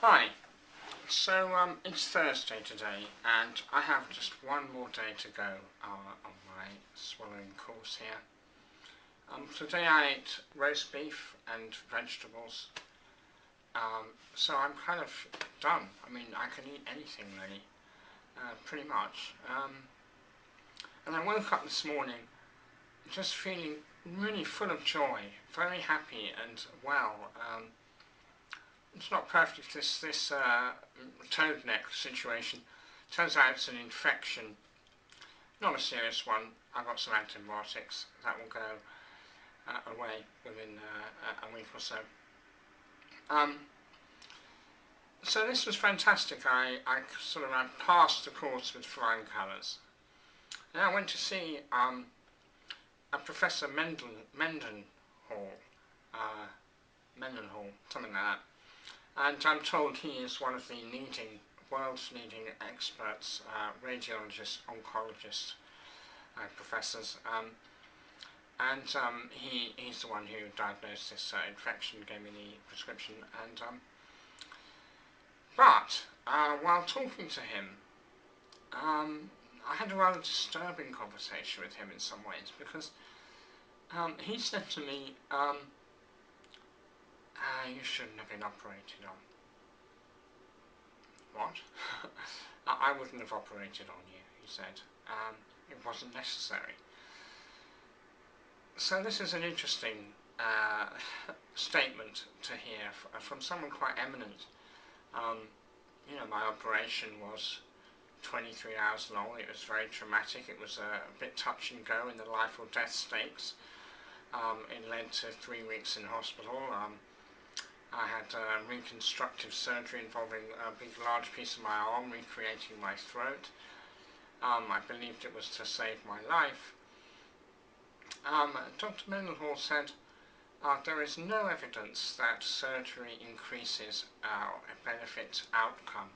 Hi. So it's Thursday today, and I have just one more day to go on my swallowing course here. Today I ate roast beef and vegetables, so I'm kind of done. I mean, I can eat anything really, pretty much. And I woke up this morning just feeling really full of joy, very happy and well. It's not perfect, this toad neck situation. Turns out it's an infection, not a serious one. I've got some antibiotics that will go away within a week or so. So this was fantastic. I sort of ran past the course with flying colours. And I went to see a Professor Mendenhall, something like that. And I'm told he is one of the world's leading experts, radiologists, oncologists, professors. He's the one who diagnosed this infection, gave me the prescription. But while talking to him, I had a rather disturbing conversation with him in some ways, because he said to me, you shouldn't have been operated on. What? I wouldn't have operated on you, he said. It wasn't necessary. So this is an interesting statement to hear from someone quite eminent. My operation was 23 hours long. It was very traumatic. It was a bit touch and go in the life or death stakes. It led to 3 weeks in hospital. I had reconstructive surgery involving a big large piece of my arm, recreating my throat. I believed it was to save my life. Dr. Mendenhall said there is no evidence that surgery increases our benefit outcome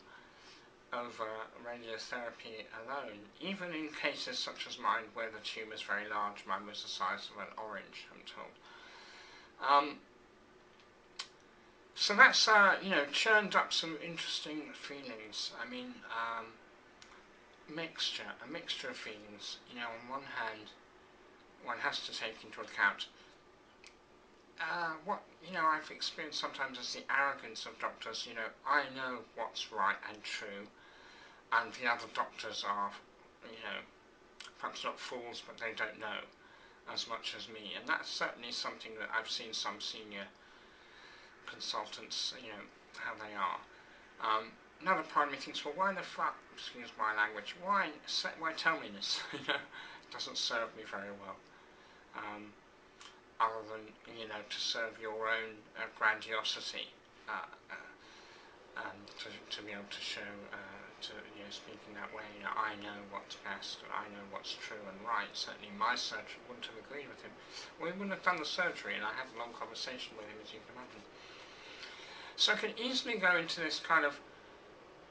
over radiotherapy alone, even in cases such as mine where the tumour is very large. Mine was the size of an orange, I'm told. So that's, churned up some interesting feelings. I mean, a mixture of feelings. On one hand, one has to take into account what, I've experienced sometimes as the arrogance of doctors. I know what's right and true, and the other doctors are, perhaps not fools, but they don't know as much as me. And that's certainly something that I've seen some senior consultants, how they are. Another part of me thinks, well, why the fuck, excuse my language, why tell me this? It doesn't serve me very well. Other than, to serve your own grandiosity, and to be able to show, speaking that way, I know what's best, and I know what's true and right. Certainly my surgeon wouldn't have agreed with him. Well, he wouldn't have done the surgery, and I had a long conversation with him, as you can imagine. So I can easily go into this kind of,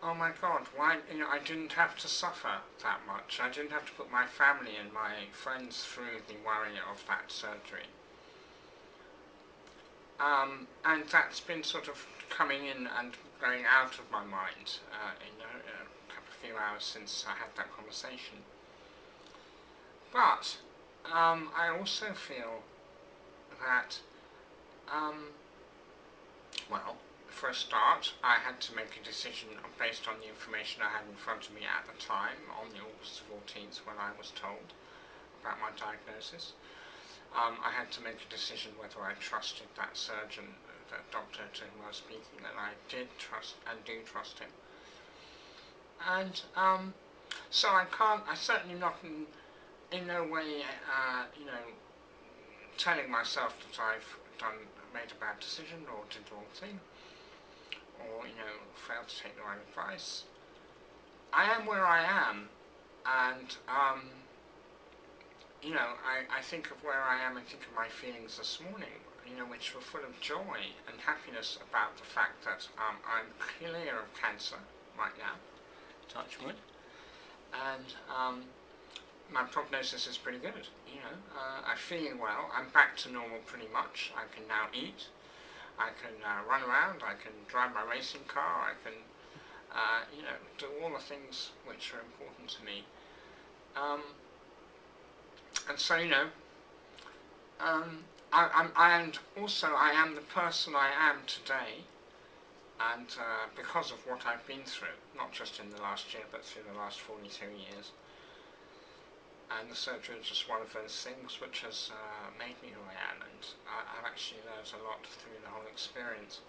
oh my God, why, I didn't have to suffer that much. I didn't have to put my family and my friends through the worry of that surgery. And that's been sort of coming in and going out of my mind in a few hours since I had that conversation. But I also feel that, well, for a start, I had to make a decision based on the information I had in front of me at the time, on the August 14th, when I was told about my diagnosis. I had to make a decision whether I trusted that surgeon, that doctor to whom I was speaking, and I did trust and do trust him. And so I certainly not in no way, telling myself that I've made a bad decision or did the wrong thing, or, failed to take the right advice. I am where I am, and, I think of where I am and think of my feelings this morning, which were full of joy and happiness about the fact that I'm clear of cancer right now, touch wood, and my prognosis is pretty good. I'm feeling well. I'm back to normal pretty much. I can now eat. I can run around, I can drive my racing car, I can do all the things which are important to me. And so, and also I am the person I am today, and because of what I've been through, not just in the last year, but through the last 42 years. And the surgery is just one of those things which has made me who I am, and I've actually learned a lot through the whole experience.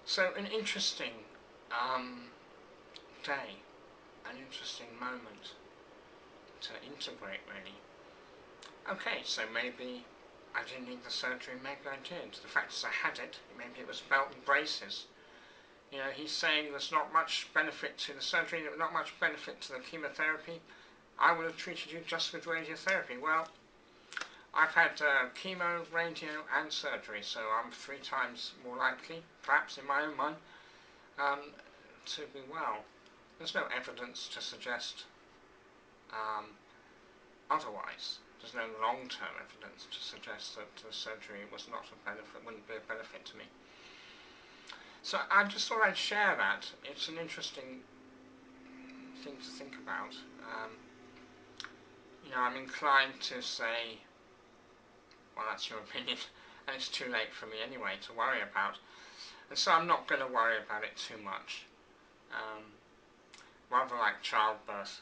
So an interesting day, an interesting moment to integrate, really. Okay, so maybe I didn't need the surgery, maybe I did. The fact is I had it, maybe it was belt and braces. He's saying there's not much benefit to the surgery, not much benefit to the chemotherapy. I would have treated you just with radiotherapy. Well, I've had chemo, radio and surgery, so I'm 3 times more likely, perhaps in my own mind, to be well. There's no evidence to suggest otherwise. There's no long-term evidence to suggest that the surgery was not a benefit, wouldn't be a benefit to me. So I just thought I'd share that. It's an interesting thing to think about. I'm inclined to say, well, that's your opinion, and it's too late for me anyway to worry about. And so I'm not going to worry about it too much. Rather like childbirth,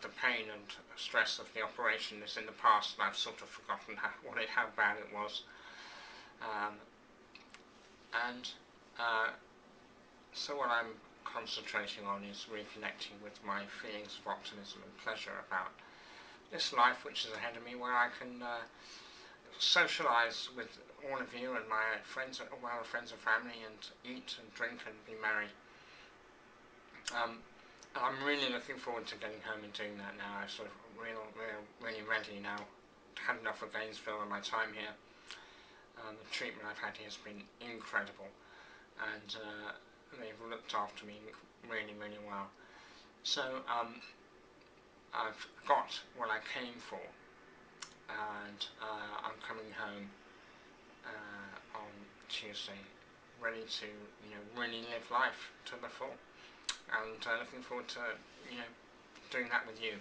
the pain and stress of the operation is in the past, and I've sort of forgotten how bad it was. So what I'm concentrating on is reconnecting with my feelings of optimism and pleasure about this life which is ahead of me, where I can socialise with all of you and my friends, friends and family, and eat and drink and be merry. I'm really looking forward to getting home and doing that now. I'm sort of really ready now. I've had enough of Gainesville and my time here. The treatment I've had here has been incredible, and they've looked after me really, really well. So I've got what I came for, and I'm coming home on Tuesday, ready to really live life to the full, and looking forward to doing that with you.